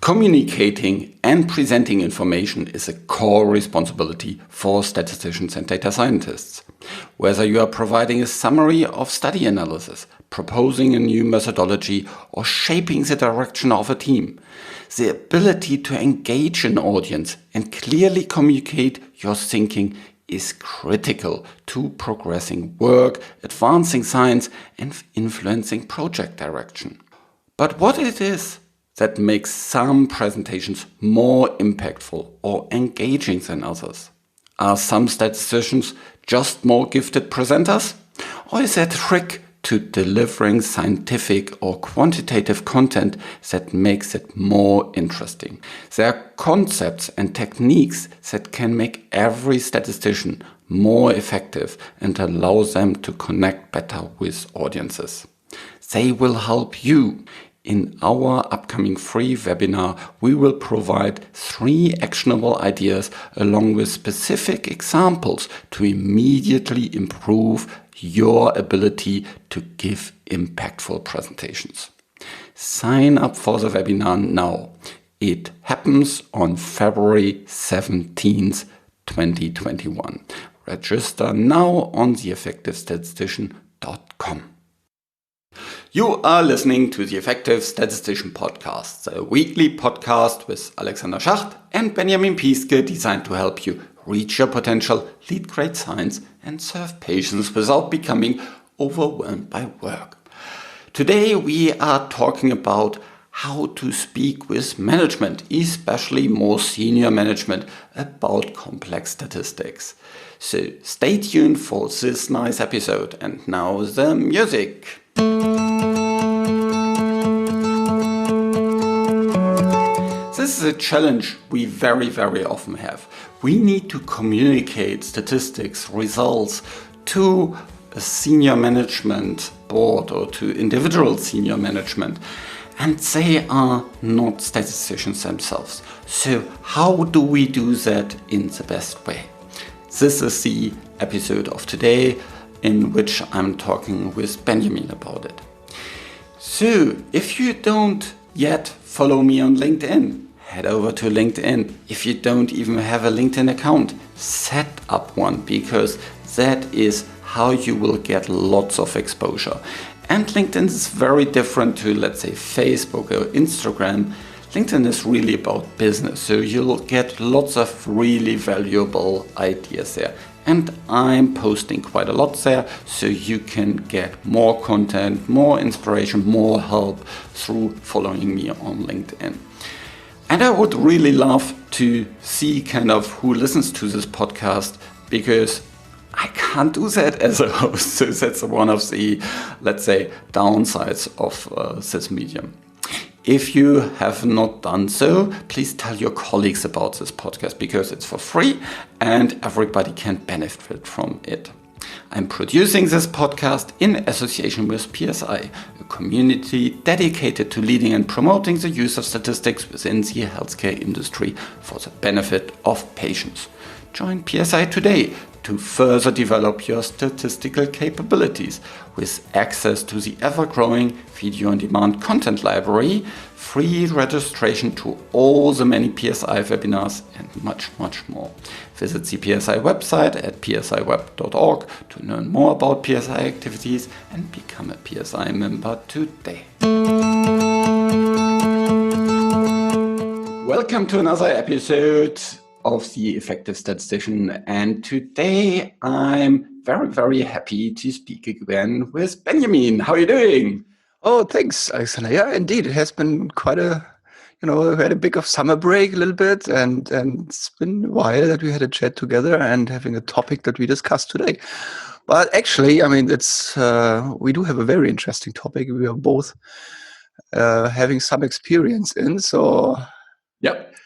Communicating and presenting information is a core responsibility for statisticians and data scientists. Whether you are providing a summary of study analysis, proposing a new methodology, or shaping the direction of a team, the ability to engage an audience and clearly communicate your thinking is critical to progressing work, advancing science, and influencing project direction. But what it is that makes some presentations more impactful or engaging than others? Are some statisticians just more gifted presenters? Or is there a trick to delivering scientific or quantitative content that makes it more interesting? There are concepts and techniques that can make every statistician more effective and allow them to connect better with audiences. They will help you. In our upcoming free webinar, we will provide 3 actionable ideas along with specific examples to immediately improve your ability to give impactful presentations. Sign up for the webinar now. It happens on February 17th, 2021. Register now on theeffectivestatistician.com. You are listening to the Effective Statistician Podcast, a weekly podcast with Alexander Schacht and Benjamin Pieske, designed to help you reach your potential, lead great science, and serve patients without becoming overwhelmed by work. Today we are talking about how to speak with management, especially more senior management, about complex statistics. So stay tuned for this nice episode, and now the music. This is a challenge we very often have. We need to communicate statistics results to a senior management board or to individual senior management, and they are not statisticians themselves. So how do we do that in the best way? This is the episode of today in which I'm talking with Benjamin about it. So if you don't yet follow me on LinkedIn, head over to LinkedIn. If you don't even have a LinkedIn account, set up one, because that is how you will get lots of exposure. And LinkedIn is very different to, let's say, Facebook or Instagram. LinkedIn is really about business, so you'll get lots of really valuable ideas there. And I'm posting quite a lot there, so you can get more content, more inspiration, more help through following me on LinkedIn. And I would really love to see kind of who listens to this podcast, because I can't do that as a host. So that's one of the, let's say, downsides of this medium. If you have not done so, please tell your colleagues about this podcast, because it's for free and everybody can benefit from it. I'm producing this podcast in association with PSI, a community dedicated to leading and promoting the use of statistics within the healthcare industry for the benefit of patients. Join PSI today to further develop your statistical capabilities with access to the ever-growing video-on-demand content library, free registration to all the many PSI webinars, and much more. Visit the PSI website at psiweb.org to learn more about PSI activities and become a PSI member today. Welcome to another episode of the Effective Statistician, and today I'm very happy to speak again with Benjamin. How are you doing? Oh, thanks, Alexander. Yeah, indeed, it has been quite a, we had a bit of summer break a little bit, and it's been a while that we had a chat together and having a topic that we discussed today. But actually, I mean, it's we do have a very interesting topic. We are both having some experience in, so.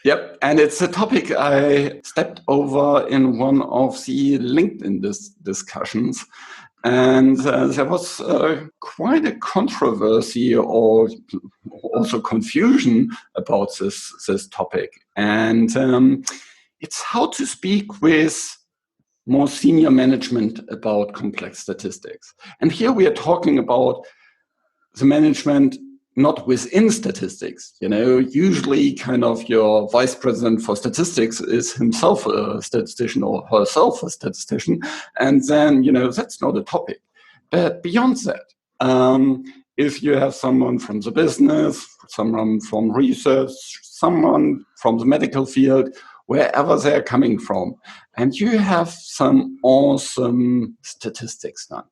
Yep. And it's a topic I stepped over in one of the LinkedIn discussions. And there was quite a controversy or also confusion about this topic. And it's how to speak with more senior management about complex statistics. And here we are talking about the management not within statistics. Usually kind of your vice president for statistics is himself a statistician or herself a statistician. And then, that's not a topic. But beyond that, if you have someone from the business, someone from research, someone from the medical field, wherever they're coming from, and you have some awesome statistics done,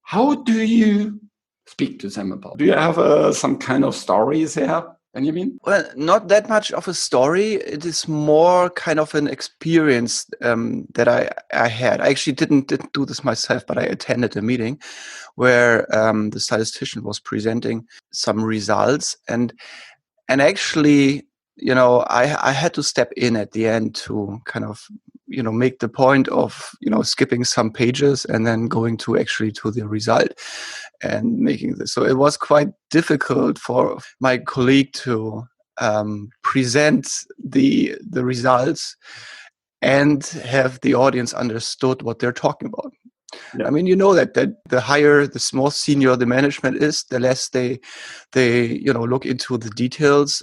how do you speak to them about? Do you have some kind of stories there, Benjamin? Well, not that much of a story. It is more kind of an experience that I had. I actually didn't do this myself, but I attended a meeting where the statistician was presenting some results, and actually, I had to step in at the end to kind of make the point of skipping some pages and then going to the result and making this. So it was quite difficult for my colleague to present the results and have the audience understood what they're talking about. Yeah. I mean, that the more senior the management is, the less they look into the details.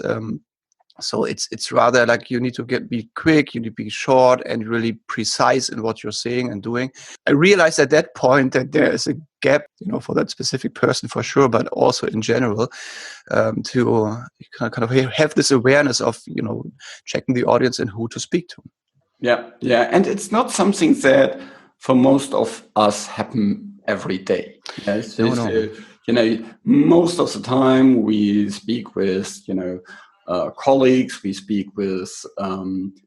So it's rather like you need to be quick, you need to be short and really precise in what you're saying and doing. I realized at that point that there is a gap, for that specific person for sure, but also in general, to kind of have this awareness of, checking the audience and who to speak to. Yeah. And it's not something that for most of us happen every day. Yes? No. Most of the time we speak with, colleagues, we speak with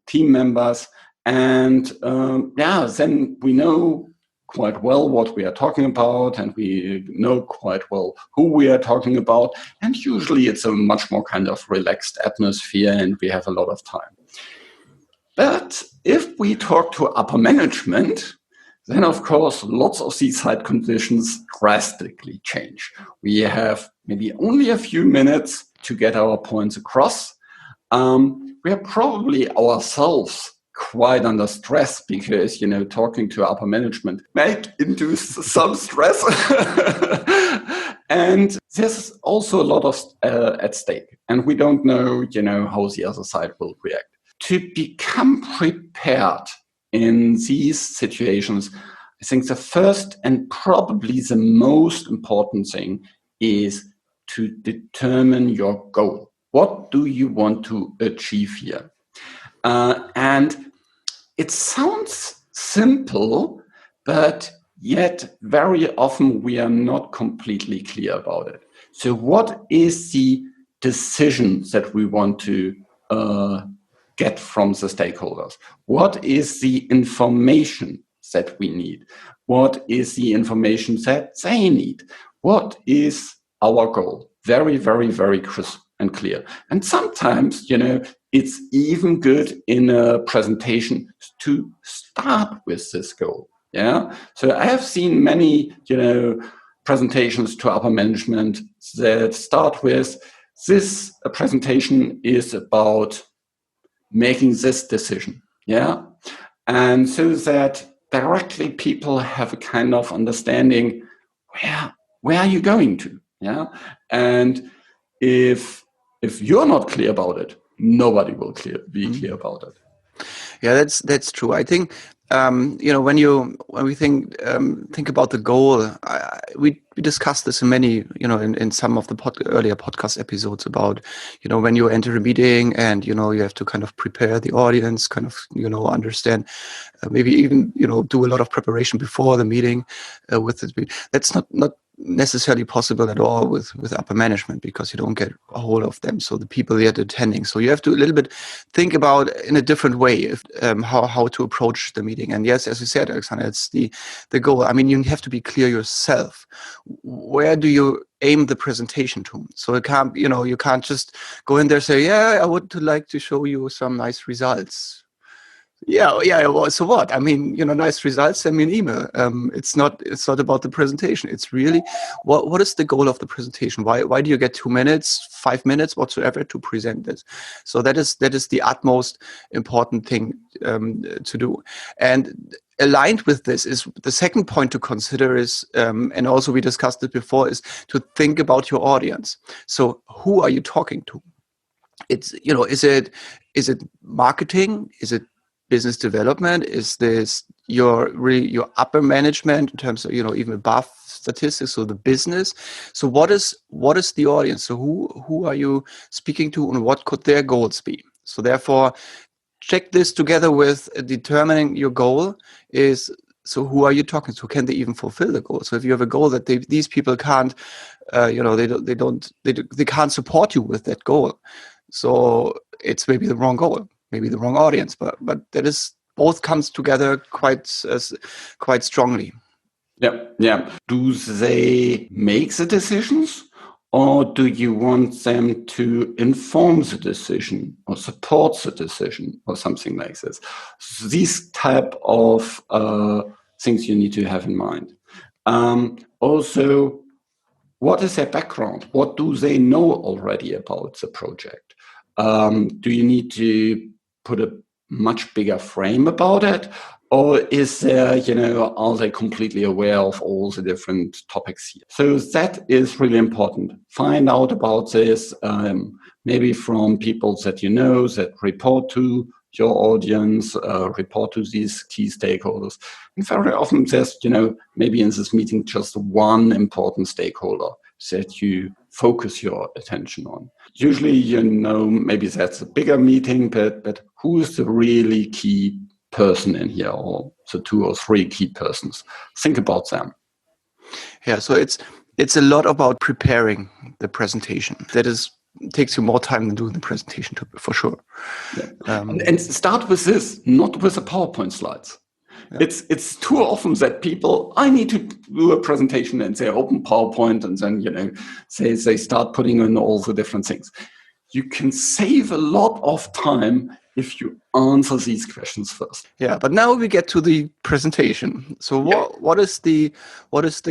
team members, and then we know quite well what we are talking about, and we know quite well who we are talking about, and usually it's a much more kind of relaxed atmosphere and we have a lot of time. But if we talk to upper management, then of course lots of these side conditions drastically change. We have maybe only a few minutes to get our points across. We are probably ourselves quite under stress because, talking to upper management might induce some stress. And there's also a lot of at stake. And we don't know, how the other side will react. To become prepared in these situations, I think the first and probably the most important thing is to determine your goal. What do you want to achieve here? And it sounds simple, but yet very often we are not completely clear about it. So what is the decision that we want to get from the stakeholders? What is the information that we need? What is the information that they need? What is our goal? Very, very, very crisp and clear. And sometimes, it's even good in a presentation to start with this goal. Yeah. So I have seen many, presentations to upper management that start with this presentation is about making this decision. Yeah. And so that directly people have a kind of understanding where are you going to? Yeah. And if you're not clear about it, nobody will be clear about it. Yeah, that's true. I think when we think about the goal, we discussed this in many in some of the earlier podcast episodes about when you enter a meeting and you have to kind of prepare the audience, kind of understand, maybe even do a lot of preparation before the meeting with it. That's not necessarily possible at all with upper management because you don't get a hold of them, so the people that are attending. So you have to a little bit think about in a different way how to approach the meeting. And yes, as you said, Alexander, it's the goal. I mean, you have to be clear yourself. Where do you aim the presentation to? So it can't, you can't just go in there and say, I would like to show you some nice results. Yeah. Well, so what? I mean, nice results. Send me an email. It's not about the presentation. It's really what is the goal of the presentation? Why do you get 2 minutes, 5 minutes, whatsoever to present this? So that is the utmost important thing to do. And aligned with this is the second point to consider is, and also we discussed it before, is to think about your audience. So who are you talking to? It's, is it marketing? Is it business development? Is this your upper management in terms of, even above statistics, so the business? So what is the audience? So who are you speaking to, and what could their goals be? So therefore, check this together with determining your goal is, so who are you talking to? Can they even fulfill the goal? So if you have a goal that these people can't, they can't support you with that goal. So it's maybe the wrong goal, maybe the wrong audience, but that is, both comes together quite strongly. Yeah. Do they make the decisions, or do you want them to inform the decision or support the decision or something like this? So these type of things you need to have in mind. Also, what is their background? What do they know already about the project? Do you need to put a much bigger frame about it? Or is there, are they completely aware of all the different topics here? So that is really important. Find out about this, maybe from people that that report to your audience, report to these key stakeholders. And very often there's, maybe in this meeting, just one important stakeholder that you focus your attention on. Usually, maybe that's a bigger meeting, but who is the really key person in here, or the 2 or 3 key persons? Think about them. Yeah, so it's a lot about preparing the presentation. That takes you more time than doing the presentation, for sure. Yeah. And start with this, not with the PowerPoint slides. Yeah. It's too often that people, I need to do a presentation, and they open PowerPoint, and then they start putting in all the different things. You can save a lot of time if you answer these questions first. Yeah, but now we get to the presentation. So what is the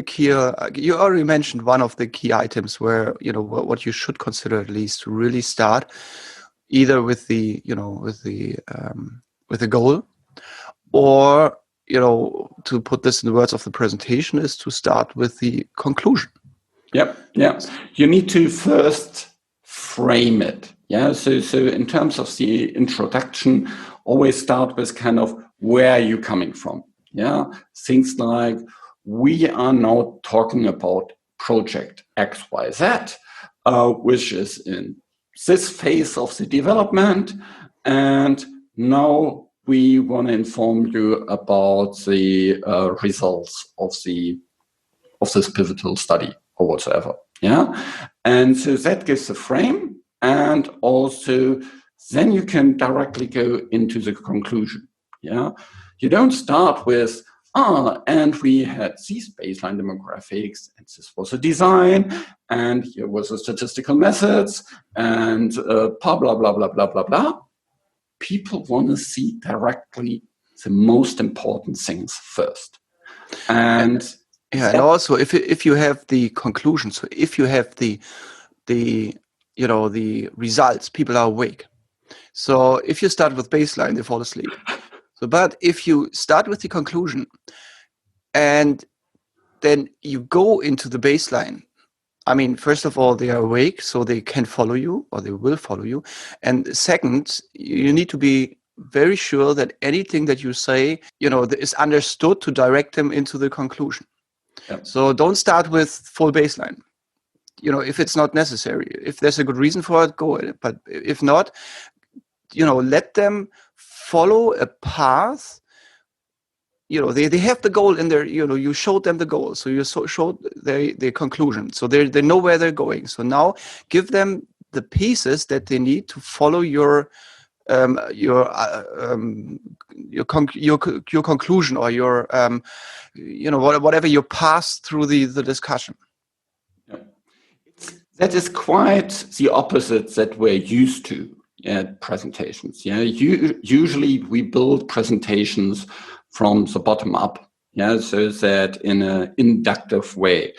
key? You already mentioned one of the key items where, what you should consider at least to really start, either with the goal, or to put this in the words of the presentation, is to start with the conclusion. Yeah. You need to first frame it. Yeah. So in terms of the introduction, always start with kind of where are you coming from. Yeah. Things like, we are now talking about project XYZ, which is in this phase of the development, and now we want to inform you about the results of this pivotal study or whatsoever. Yeah. And so that gives the frame, and also then you can directly go into the conclusion. Yeah. You don't start with, and we had these baseline demographics, and this was a design, and here was the statistical methods, and blah, blah, blah, blah, blah, blah, blah. People want to see directly the most important things first. And and also if you have the conclusion, so if you have the results, people are awake. So if you start with baseline, they fall asleep. So, but if you start with the conclusion and then you go into the baseline, I mean, first of all, they are awake, so they can follow you, or they will follow you. And second, you need to be very sure that anything that you say, is understood to direct them into the conclusion. Yep. So don't start with full baseline. If it's not necessary, if there's a good reason for it, go with it. But if not, let them follow a path. They have the goal in there. You showed them the goal, so you showed their conclusion. So they know where they're going. So now give them the pieces that they need to follow your conclusion, or your whatever you pass through the discussion. Yeah. That is quite the opposite that we're used to at presentations. Yeah, usually we build presentations from the bottom up. Yeah, so that in an inductive way.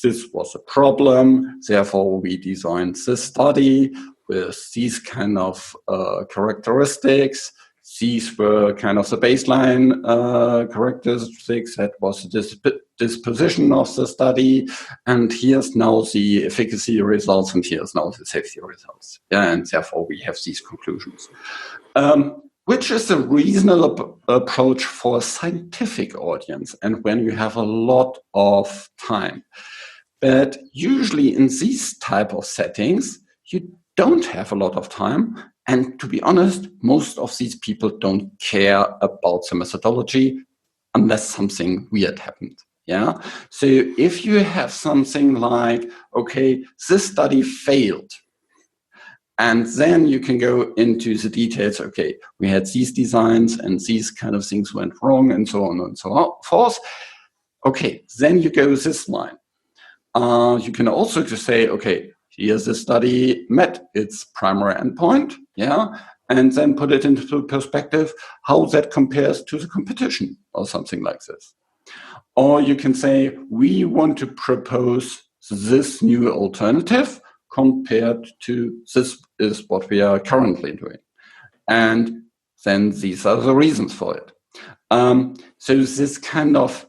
This was a problem, therefore we designed this study with these kind of characteristics. these were kind of the baseline characteristics. That was the disposition of the study. And here's now the efficacy results, and here's now the safety results. Yeah, and therefore we have these conclusions. Which is a reasonable approach for a scientific audience and when you have a lot of time. But usually in these type of settings, you don't have a lot of time. And to be honest, most of these people don't care about the methodology unless something weird happened. Yeah. So if you have something like, okay, this study failed, and then you can go into the details. Okay, we had these designs and these kind of things went wrong and so on and so forth. Okay, then you go this line. You can also just say, okay, here's the study met its primary endpoint, yeah, and then put it into perspective how that compares to the competition or something like this. Or you can say, we want to propose this new alternative compared to this is what we are currently doing. And then these are the reasons for it. So this kind of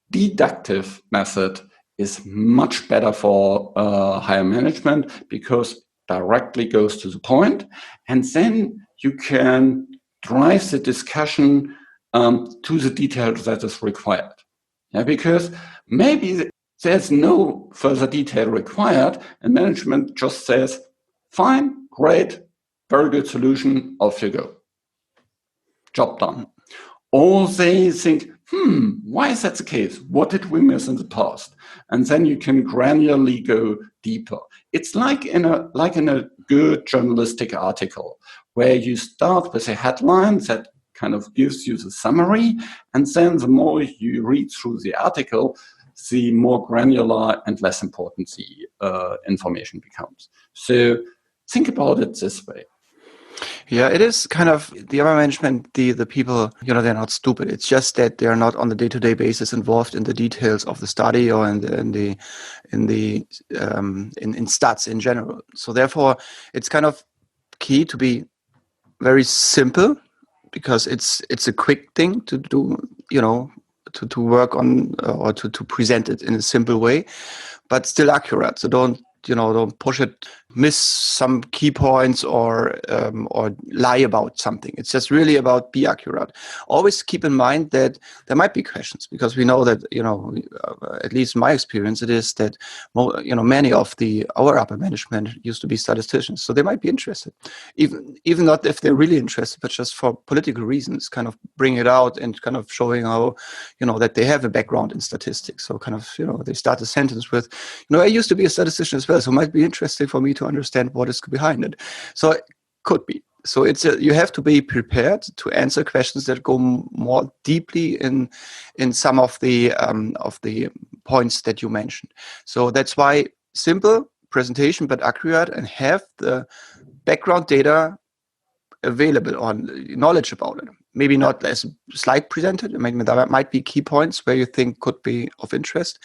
deductive method is much better for higher management because directly goes to the point, and then you can drive the discussion to the detail that is required. Yeah, because maybe there's no further detail required, and management just says, fine, great, very good solution, off you go. Job done. Or they think, why is that the case? What did we miss in the past? And then you can granularly go deeper. It's like in a good journalistic article where you start with a headline that kind of gives you the summary, and then the more you read through the article, the more granular and less important the information becomes. So think about it this way. Yeah, it is kind of the upper management, the people, they're not stupid. It's just that they're not on the day-to-day basis involved in the details of the study or in stats in general. So therefore, it's kind of key to be very simple because it's a quick thing to do, to work on or to present it in a simple way, but still accurate. So don't push it, miss some key points or lie about something. It's just really about be accurate. Always keep in mind that there might be questions because we know that, at least in my experience, it is that, many of our upper management used to be statisticians. So they might be interested, even not if they're really interested, but just for political reasons, kind of bring it out and kind of showing how, that they have a background in statistics. So kind of, they start a sentence with, I used to be a statistician as well. So it might be interesting for me to understand what is behind it. So it could be. So you have to be prepared to answer questions that go more deeply in some of the points that you mentioned. So that's why simple presentation but accurate, and have the background data available or knowledge about it. Maybe not as slide presented. Maybe there might be key points where you think could be of interest,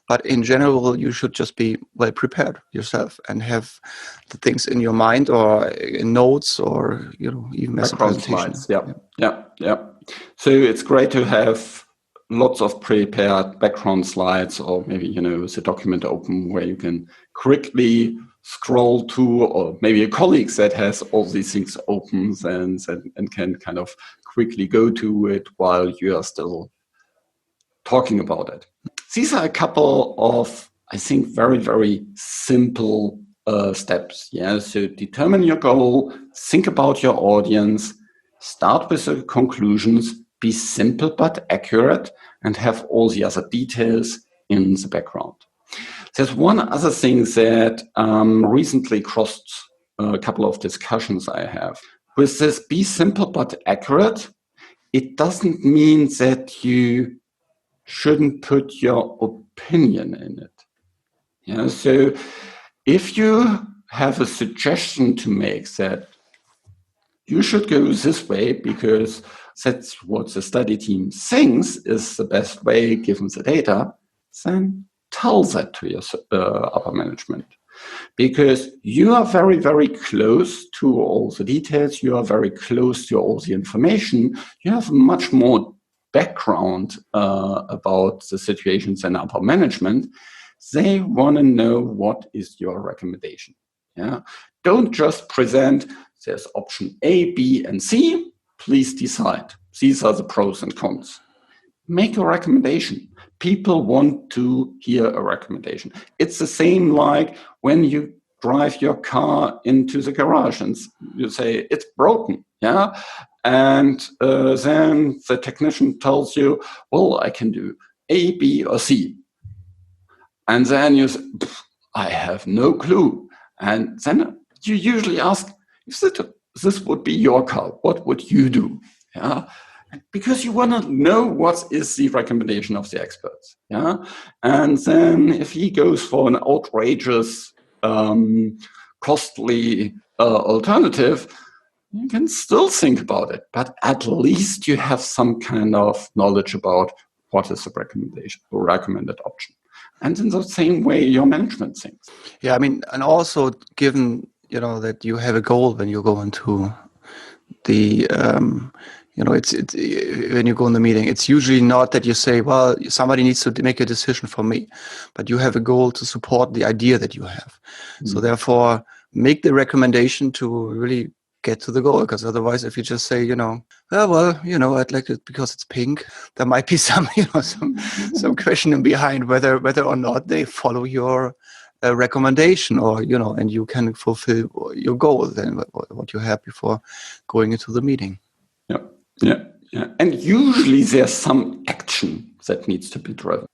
but in general, you should just be well prepared yourself and have the things in your mind or in notes or even as a presentation. Slides. Yeah. So it's great to have lots of prepared background slides, or maybe the document open where you can quickly scroll to, or maybe a colleague that has all these things open and can kind of quickly go to it while you are still talking about it. These are a couple of, I think, very, very simple steps. Yeah. So determine your goal, think about your audience, start with the conclusions, be simple but accurate, and have all the other details in the background. There's one other thing that recently crossed a couple of discussions I have. With this be simple but accurate, it doesn't mean that you shouldn't put your opinion in it. Yeah, so if you have a suggestion to make that you should go this way because that's what the study team thinks is the best way given the data, then tell that to your upper management. because you are very, very close to all the details. You are very close to all the information. You have much more background about the situations than upper management. They want to know what is your recommendation. Yeah, don't just present, there's option A, B, and C. Please decide. These are the pros and cons. Make a recommendation. People want to hear a recommendation. It's the same like when you drive your car into the garage and you say it's broken, yeah? And then the technician tells you, well, I can do A, B, or C. And then you say, I have no clue. And then you usually ask, if this would be your car, what would you do? Yeah, because you want to know what is the recommendation of the experts. Yeah, and then if he goes for an outrageous, costly alternative, you can still think about it, but at least you have some kind of knowledge about what is the recommendation or recommended option. And in the same way, your management thinks. Yeah, I mean, and also given, that you have a goal when you go into the, it's when you go in the meeting, it's usually not that you say, well, somebody needs to make a decision for me, but you have a goal to support the idea that you have. Mm-hmm. So therefore, make the recommendation to really get to the goal, because otherwise, if you just say, I'd like it because it's pink, there might be some some question behind whether or not they follow your recommendation, or and you can fulfill your goal then what you had before going into the meeting. Yeah. And usually there's some action that needs to be driven.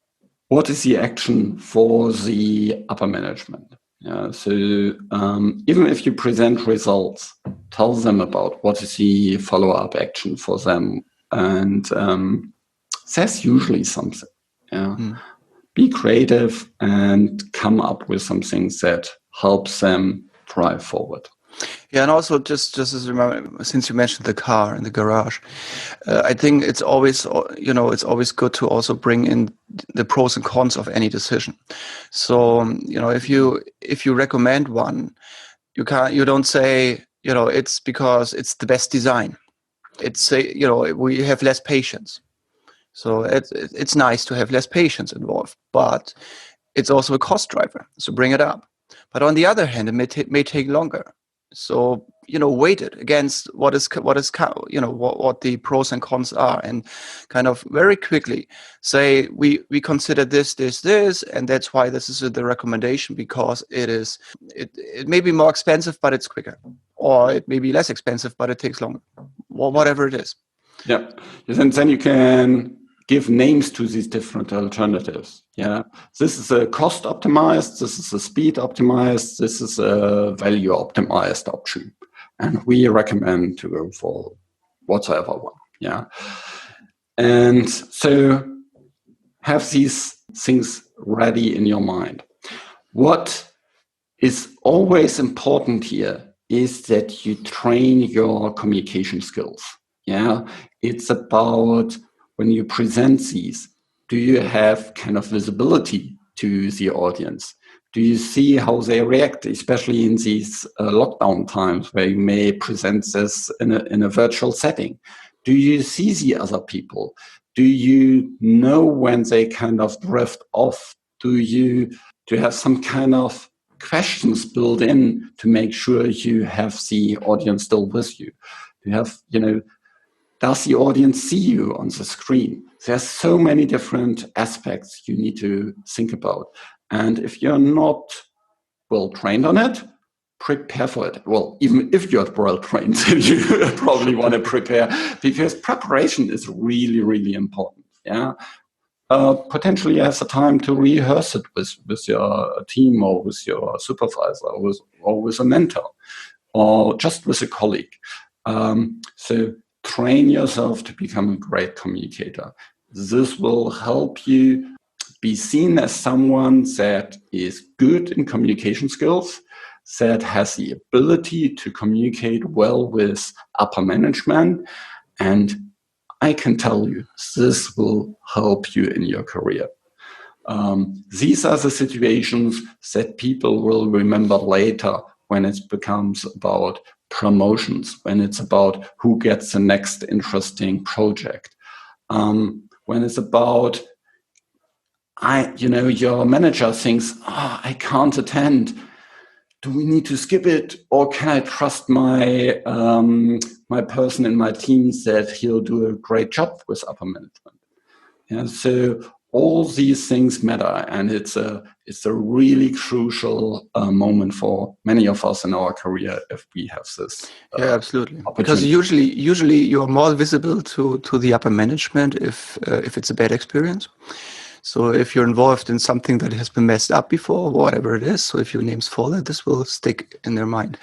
What is the action for the upper management? Yeah, so even if you present results, tell them about what is the follow-up action for them, and there's usually something. Yeah, be creative and come up with some things that helps them drive forward. Yeah, and also just as remember, since you mentioned the car in the garage, I think it's always good to also bring in the pros and cons of any decision. So if you recommend one, you don't say it's because it's the best design. It's say we have less patience. So it's nice to have less patience involved, but it's also a cost driver. So bring it up. But on the other hand, it may take longer. So weight it against what the pros and cons are, and kind of very quickly say we consider this, and that's why this is the recommendation, because it may be more expensive but it's quicker, or it may be less expensive but it takes longer, or whatever it is. Yeah, and then you can give names to these different alternatives. Yeah, this is a cost optimized, this is a speed optimized, this is a value optimized option, and we recommend to go for whatever one. Yeah, and so have these things ready in your mind. What is always important here is that you train your communication skills. Yeah, it's about when you present these, do you have kind of visibility to the audience? Do you see how they react, especially in these lockdown times where you may present this in a virtual setting? Do you see the other people? Do you know when they kind of drift off? Do you have some kind of questions built in to make sure you have the audience still with you? Do you have, does the audience see you on the screen? There's so many different aspects you need to think about. And if you're not well trained on it, prepare for it. Well, even if you're well trained, you probably want to prepare, because preparation is really, really important. Yeah. Potentially you have the time to rehearse it with your team, or with your supervisor, or with a mentor, or just with a colleague. So train yourself to become a great communicator. This will help you be seen as someone that is good in communication skills, that has the ability to communicate well with upper management. And I can tell you, this will help you in your career. These are the situations that people will remember later when it becomes about promotions, when it's about who gets the next interesting project, when it's about your manager thinks, I can't attend. Do we need to skip it, or can I trust my my person in my team that he'll do a great job with upper management? Yeah, so all these things matter, and it's a really crucial moment for many of us in our career if we have this. Yeah, absolutely. Because usually you're more visible to the upper management if it's a bad experience. So if you're involved in something that has been messed up before, whatever it is, so if your name's fallen, this will stick in their mind.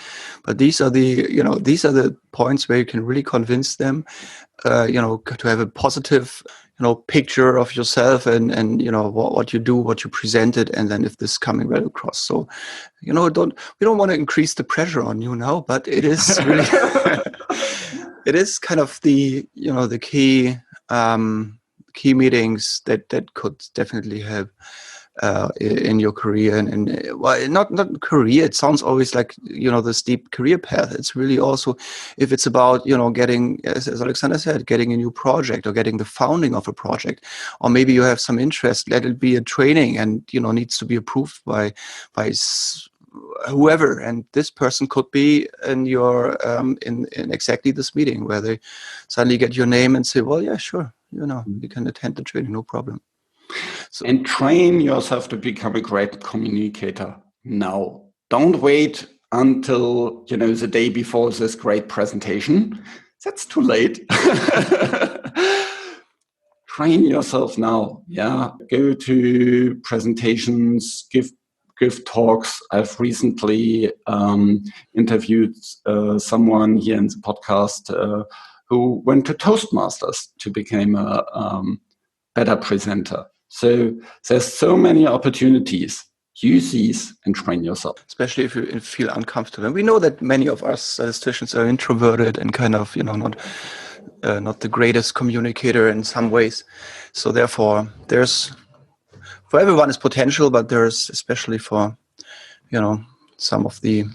But these are the points where you can really convince them, to have a positive, picture of yourself and what you do, what you presented, and then if this is coming well across. So, we don't want to increase the pressure on you now, but it is really, it is kind of the key meetings that could definitely help in your career and well, not career. It sounds always like the steep career path. It's really also if it's about getting, as Alexander said, getting a new project or getting the founding of a project, or maybe you have some interest. Let it be a training and needs to be approved by whoever, and this person could be in your in exactly this meeting where they suddenly get your name and say, well, yeah, sure. You can attend the training, no problem. So, and train yourself to become a great communicator now. Don't wait until, the day before this great presentation. That's too late. Train yourself now. Yeah. Go to presentations, give talks. I've recently interviewed someone here in the podcast who went to Toastmasters to become a better presenter. So there's so many opportunities. Use these and train yourself. Especially if you feel uncomfortable. And we know that many of us statisticians are introverted and kind of, not the greatest communicator in some ways. So therefore, for everyone is potential, but there's especially for, some of the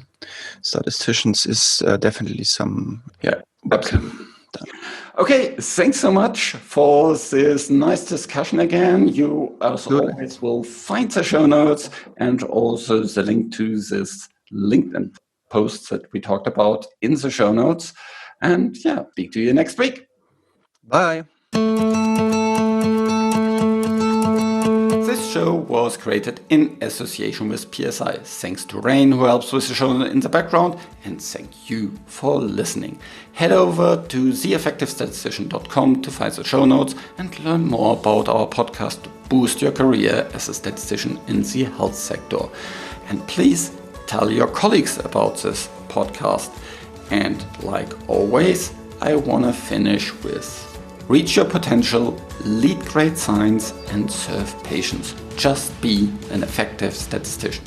statisticians is definitely some, Okay, thanks so much for this nice discussion again. You, as always, will find the show notes and also the link to this LinkedIn post that we talked about in the show notes. And speak to you next week. Bye. This show was created in association with PSI. Thanks to Rain, who helps with the show in the background, and thank you for listening. Head over to theeffectivestatistician.com to find the show notes and learn more about our podcast to boost your career as a statistician in the health sector. And please tell your colleagues about this podcast. And like always, I want to finish with: reach your potential, lead great science, and serve patients. Just be an effective statistician.